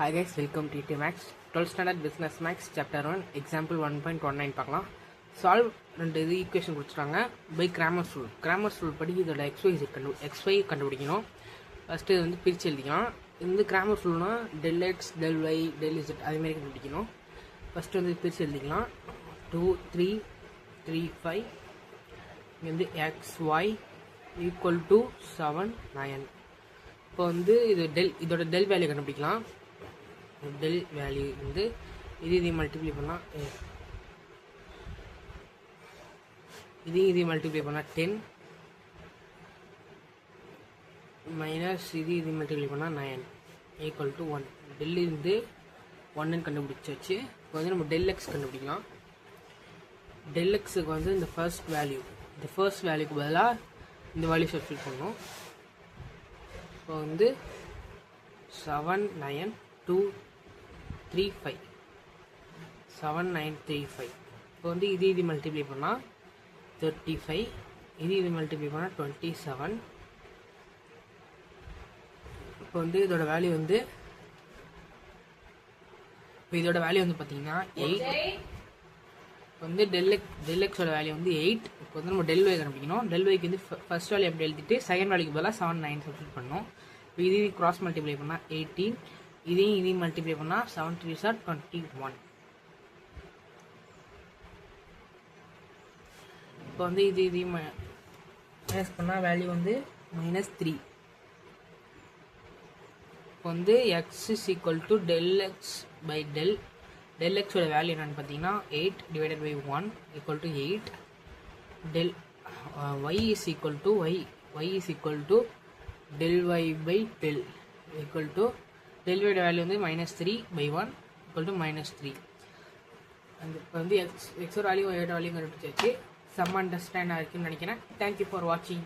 Hi guys, welcome to ET Max 12th Standard Business Max Chapter 1 Example 1.19 பார்க்கலாம். Solve ரெண்டு இது equation கொடுத்துட்டாங்க by Cramer's rule. Cramer's rule படி இதோட XY கண்டுபிடிக்கணும். ஃபஸ்ட்டு இது வந்து பிரித்து எழுதிக்கலாம். இந்த Cramer's ரூல்னா del x, del y, del z அதுமாரி கண்டுபிடிக்கணும். ஃபஸ்ட்டு வந்து பிரித்து எழுதிக்கலாம். 2, 3, 3, 5 இங்கே வந்து XY ஈக்குவல் டு 7, 9. இப்போ வந்து இதோட டெல் வேல்யூ கண்டுபிடிக்கலாம். டெல் வேல்யூ வந்து இது மல்டிப்ளை பண்ணால் இது மல்டிப்ளை பண்ணால் 10 மைனஸ் இது மல்டிப்ளை பண்ணால் 9 ஈக்குவல் டு 1. டெல் இருந்து 1ன்னு கண்டுபிடிச்சாச்சு. இப்போ வந்து நம்ம டெல் எக்ஸ் கண்டுபிடிக்கலாம். டெல் எக்ஸுக்கு வந்து இந்த ஃபர்ஸ்ட் வேல்யூக்கு பதிலாக இந்த வேல்யூ சப்ஸ்டிட்யூட் பண்ணணும். இப்போ வந்து 7, 9, 2, 3, 5 7, 9, 3, 5. இப்போ வந்து இது மல்டிப்ளை பண்ணால் 35, இது மல்டிப்ளை பண்ணால் 27. இப்போ வந்து இதோட வேல்யூ வந்து பார்த்தீங்கன்னா 8. இப்போ வந்து டெல் எக்ஸோட வேல்யூ வந்து 8. இப்போ வந்து நம்ம டெல் ஒய் கண்டுபிடிக்கணும். டெல் ஒய்க்கு வந்து ஃபர்ஸ்ட் வேல்யூ அப்படி எழுதிட்டு செகண்ட் வேல்யூக்கு பதிலாக 7, 9 சப்ஸ்டிட்யூட் பண்ணணும். இப்போ இது கிராஸ் மல்டிப்ளை பண்ணால் 18, இதையும் மல்டிப்ளை பண்ணால் 7 3 are 21. இப்போ வந்து இதையும் மைனஸ் பண்ணால் வேல்யூ வந்து -3. இப்போ வந்து x is equal to del x by del எக்ஸோட வேல்யூ என்னென்னு பார்த்தீங்கன்னா 8 divided by 1 equal to 8. Del y is equal to del y by del equal to del y value வந்து -3 by 1 equal to -3. அந்த இப்போ வந்து x வேல்யூ y வேல்யூ கண்டுபிடிச்சாச்சு. Some understand ஆகிருக்குன்னு நினைக்கிறேன். Thank you for வாட்சிங்.